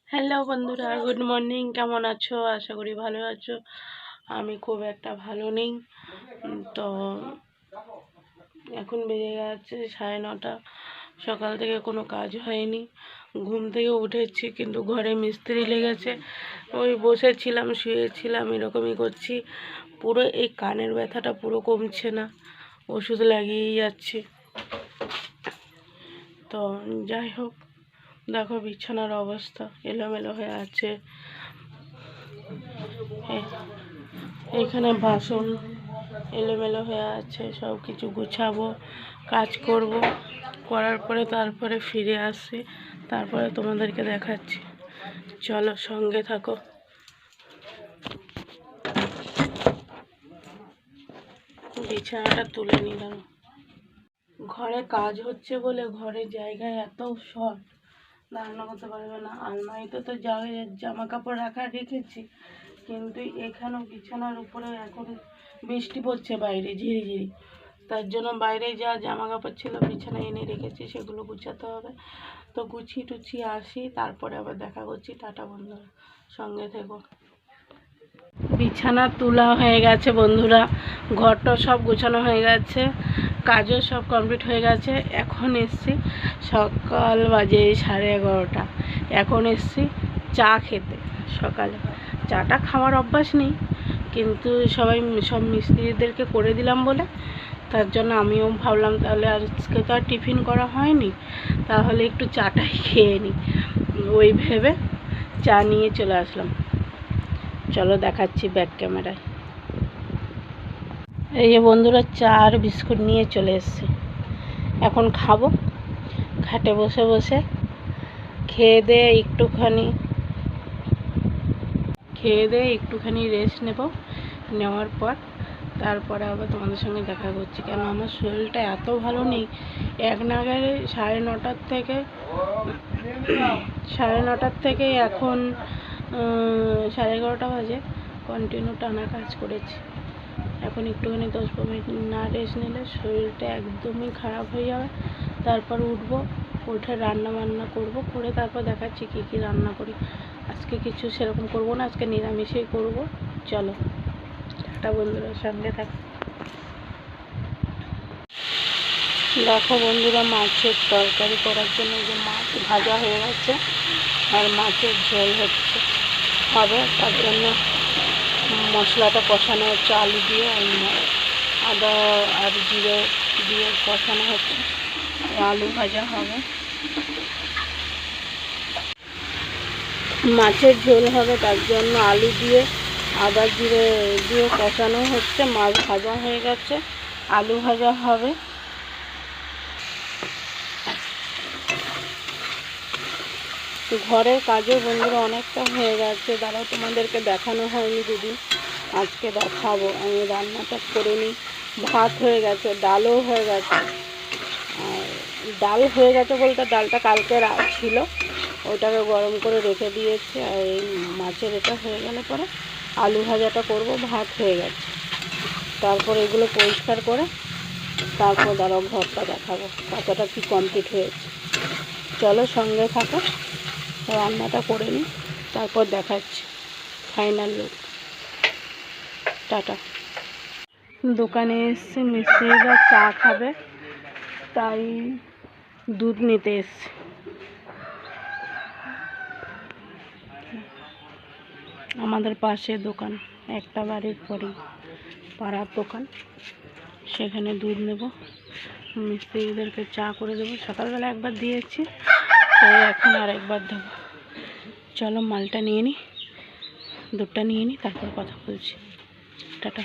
Hello বন্ধুরা, good morning. কেমন আছো? আশা করি ভালো আছো। আমি খুব একটা ভালো নেই। তো এখন বেজে গেছে 9:30। সকাল থেকে কোনো কাজ হয়নি। ঘুম থেকে উঠেছি, কিন্তু ঘরে মিস্ত্রি লেগেছে। ওই বসেছিলাম, শুয়েছিলাম, এরকমই করছি। পুরো এই কানের ব্যথাটা পুরো কমছে না, ওষুধ লাগিয়েই যাচ্ছি। তো যাই হোক, দেখো বিছানার অবস্থা এলোমেলো হয়ে আছে। এখানে বাসন এলোমেলো হয়ে আছে, সব কিছু গুছাবো, কাজ করব। করার পরে তারপরে ফিরে আসি, তারপরে তোমাদেরকে দেখাচ্ছি। চলো, সঙ্গে থাকো। বিছানাটা তুলে নিলাম। ঘরে কাজ হচ্ছে বলে ঘরের জায়গায় এত শর্ট, রান্না করতে পারবে না। আলমারিতে তো জামা কাপড় রাখা রেখেছি, কিন্তু এখানেও বিছানার উপরে এখন বৃষ্টি পড়ছে বাইরে ঝিরিঝিরি। তার জন্য বাইরে যা জামা কাপড় ছিল বিছানায় এনে রেখেছি, সেগুলো গুছাতে হবে। তো গুছিয়ে টুছিয়ে আসি, তারপরে আবার দেখা করছি। টাটা বন্ধুরা, সঙ্গে থেকো। বিছানা তোলা হয়ে গেছে বন্ধুরা, ঘরটা সব গোছানো হয়ে গেছে, কাজও সব কমপ্লিট হয়ে গেছে। এখন এসছি, সকাল বাজে 11:30। এখন এসছি চা খেতে। সকালে চাটা খাওয়ার অভ্যাস নেই, কিন্তু সব মিস্ত্রিদেরকে করে দিলাম বলে, তার জন্য আমিও ভাবলাম তাহলে আজকে তো আর টিফিন করা হয়নি, তাহলে একটু চাটাই খেয়ে নিই। ওই ভেবে চা নিয়ে চলে আসলাম। চলো দেখাচ্ছি ব্যাক ক্যামেরায়। এই যে বন্ধুরা, চা আর বিস্কুট নিয়ে চলে এসেছি। এখন খাবো, খাটে বসে বসে খেয়ে দিয়ে একটুখানি রেস্ট নেব। নেওয়ার পর তারপরে আবার তোমাদের সঙ্গে দেখা করছি। কেন আমার শরীরটা এত ভালো নেই। এক নাগারে 9:30 থেকে এখন 11:30 বাজে কন্টিনিউ টানা কাজ করেছি। এখন একটুখানি 10-15 মিনিট না রেস্ট নিলে শরীরটা একদমই খারাপ হয়ে যাবে। তারপর উঠে রান্না বান্না করব, করে তারপর দেখাচ্ছি কী কী রান্না করি। আজকে কিছু সেরকম করব না, আজকে নিরামিষই করব। চলো একটা বন্ধুরা, সঙ্গে থাকো। দেখো বন্ধুরা, মাছের তরকারি করার জন্য যে মাছ ভাজা হয়ে গেছে আর মাছের ঝোল হবে। তার জন্য মশলাটা কষানো হচ্ছে, আলু দিয়ে আর আদা আর জিরে দিয়ে কষানো হচ্ছে। আলু ভাজা হবে, মাছের ঝোল হবে, তার জন্য আলু দিয়ে আদা জিরে দিয়ে কষানো হচ্ছে। মাছ ভাজা হয়ে গেছে, আলু ভাজা হবে। ঘরের কাজও বন্ধুরা অনেকটা হয়ে গেছে, দাঁড়াও তোমাদেরকে দেখানো হয়নি দুদিন, আজকে দেখাবো। আমি রান্নাটা করে নিই। ভাত হয়ে গেছে, ডালও হয়ে গেছে। আর ডাল হয়ে গেছে বলতে, ডালটা কালকে ছিল, ওটাকে গরম করে রেখে দিয়েছি। আর এই মাছের এটা হয়ে গেলে পরে আলু ভাজাটা করব। ভাত হয়ে গেছে, তারপর এগুলো পরিষ্কার করে তারপর দাঁড়াও ঘরটা দেখাবো কতটা কি কমপ্লিট হয়েছে। চলো সঙ্গে থাকো, রান্নাটা করে নিই, তারপর দেখাচ্ছি ফাইনাল লুক। টাটা। দোকানে এসছে, মিস্ত্রিরা চা খাবে, তাই দুধ নিতে এসছে। আমাদের পাশে দোকান, একটা বাড়ির পরেই পাড়ার দোকান, সেখানে দুধ নেব, মিস্ত্রিদেরকে চা করে দেবো। সকালবেলা একবার দিয়েছি, তাই এখন আর একবার দেবো। চলো মালটা নিয়ে নিই, দুধটা নিয়ে নিই, তারপর কথা বলছি। টাটা।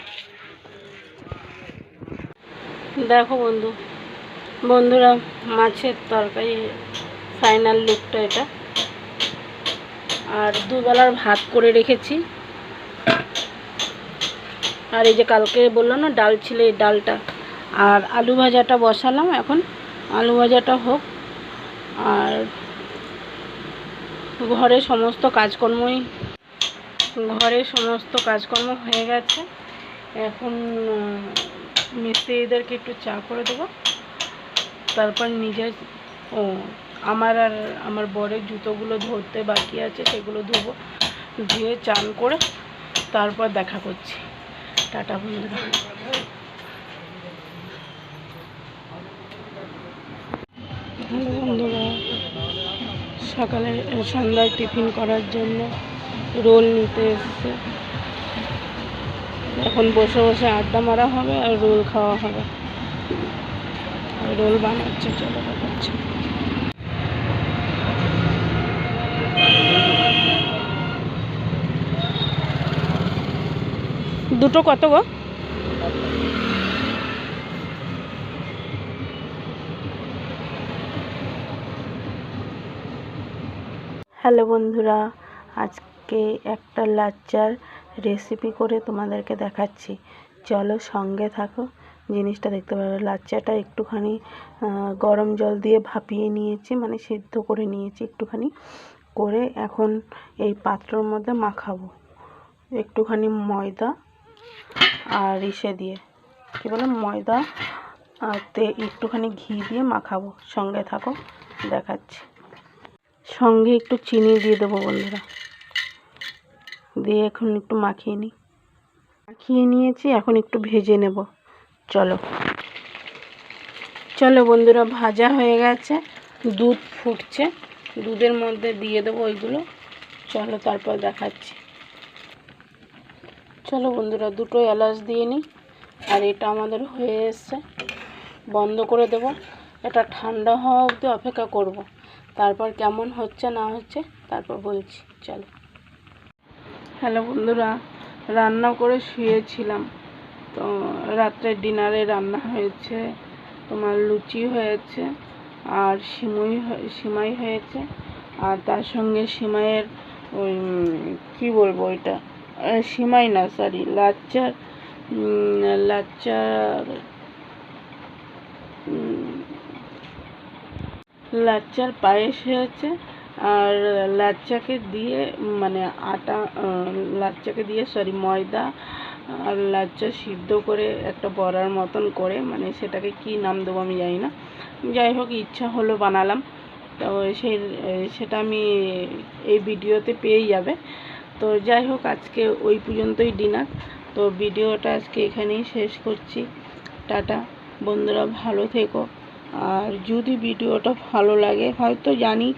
দেখো বন্ধুরা, মাছের তরকারি ফাইনাল লুকটা এটা। আর দুবেলার ভাত করে রেখেছি। আর এই যে কালকে বললাম না ডাল ছিল, এই ডালটা আর আলু ভাজাটা বসালাম। এখন আলু ভাজাটা হোক। আর ঘরের সমস্ত কাজকর্ম হয়ে গেছে। এখন মিস্ত্রিদেরকে একটু চা করে দেবো, তারপর আমার আর আমার বরের জুতোগুলো ধরতে বাকি আছে, সেগুলো ধোবো, ধুয়ে চান করে তারপর দেখা করছি। টাটা বন্ধুরা। হ্যালো বন্ধুরা, সকালে সন্ধ্যায় টিফিন করার জন্য রোল নিতে এসছে। এখন বসে বসে আড্ডা মারা হবে আর রোল খাওয়া হবে। রোল বানাচ্ছে, চলো দেখাচ্ছি। দুটো কত গো? হ্যালো বন্ধুরা, আজকে একটা লাচ্চার রেসিপি করে তোমাদেরকে দেখাচ্ছি, চলো সঙ্গে থাকো, জিনিসটা দেখতে পাবে। লাচ্চাটা একটুখানি গরম জল দিয়ে ভাপিয়ে নিয়েছি, মানে সিদ্ধ করে নিয়েছি একটুখানি করে। এখন এই পাত্রের মধ্যে মাখাবো একটুখানি ময়দা আর ইসে দিয়ে, কী বলে, ময়দা আর একটুখানি ঘি দিয়ে মাখাবো। সঙ্গে থাকো, দেখাচ্ছি। সঙ্গে একটু চিনি দিয়ে দেবো বন্ধুরা, দিয়ে এখন একটু মাখিয়ে নিয়েছি, এখন একটু ভেজে নেব। চলো চলো বন্ধুরা, ভাজা হয়ে গেছে, দুধ ফুটছে, দুধের মধ্যে দিয়ে দেবো ওইগুলো। চলো তারপর দেখাচ্ছি। চলো বন্ধুরা, দুটো এলাচ দিয়ে নিই। আর এটা আমাদের হয়ে এসছে, বন্ধ করে দেব। এটা ঠান্ডা হওয়া অবধি অপেক্ষা করব, তারপর কেমন হচ্ছে না হচ্ছে তারপর বলছি। চলো। হ্যালো বন্ধুরা, রান্না করে শুয়েছিলাম, তো রাত্রের ডিনারে রান্না হয়েছে তোমার লুচি হয়েছে আর সিমাই হয়েছে, আর তার সঙ্গে সিমাইয়ের ওই কী বলবো, ওইটা সিমাই না, সরি, লাচ্চার পায়েস হয়েছে। আর লাচ্চাকে দিয়ে, মানে লাচ্চাকে দিয়ে, সরি, ময়দা আর লাচ্চা সিদ্ধ করে একটা বড়ার মতন করে, মানে সেটাকে কি নাম দেবো আমি জানি না, যাই হোক ইচ্ছা হলো বানালাম। তো সেটা আমি এই ভিডিওতে পেয়ে যাবে। তো যাই হোক, আজকে ওই পর্যন্তই ডিনার। তো ভিডিওটা আজকে এখানেই শেষ করছি। টাটা বন্ধুরা, ভালো থেকো। আর যদি ভিডিওটা ভালো লাগে, হয়তো জানি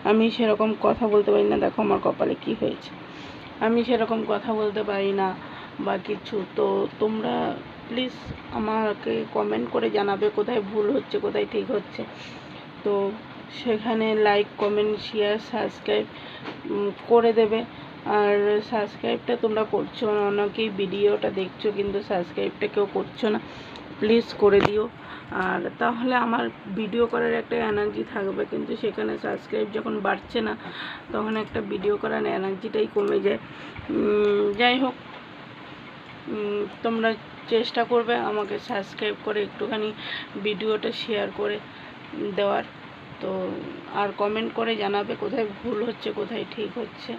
আমি সেরকম কথা বলতে পারি না, দেখো আমার কপালে কি হয়েছে, আমি সেরকম কথা বলতে পারি না বা কিছু। তো তোমরা প্লিজ আমাকে কমেন্ট করে জানাবে কোথায় ভুল হচ্ছে, কোথায় ঠিক হচ্ছে। তো সেখানে লাইক, কমেন্ট, শেয়ার, সাবস্ক্রাইব করে দেবে। আর সাবস্ক্রাইবটা তোমরা করছো না, অনেকেই ভিডিওটা দেখছো কিন্তু সাবস্ক্রাইবটা কেউ করছো না, প্লিজ করে দিও। আর তাহলে আমার ভিডিও করার একটা এনার্জি থাকবে, কিন্তু সেখানে সাবস্ক্রাইব যখন বাড়ছে না, তখন একটা ভিডিও করার এনার্জিটাই কমে যায়। যাই হোক, তোমরা চেষ্টা করবে আমাকে সাবস্ক্রাইব করে একটুখানি ভিডিওটা শেয়ার করে দেওয়ার। তো আর কমেন্ট করে জানাবে কোথায় ভুল হচ্ছে, কোথায় ঠিক হচ্ছে।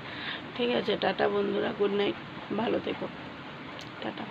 ঠিক আছে, টাটা বন্ধুরা, গুড নাইট, ভালো থেকো, টাটা।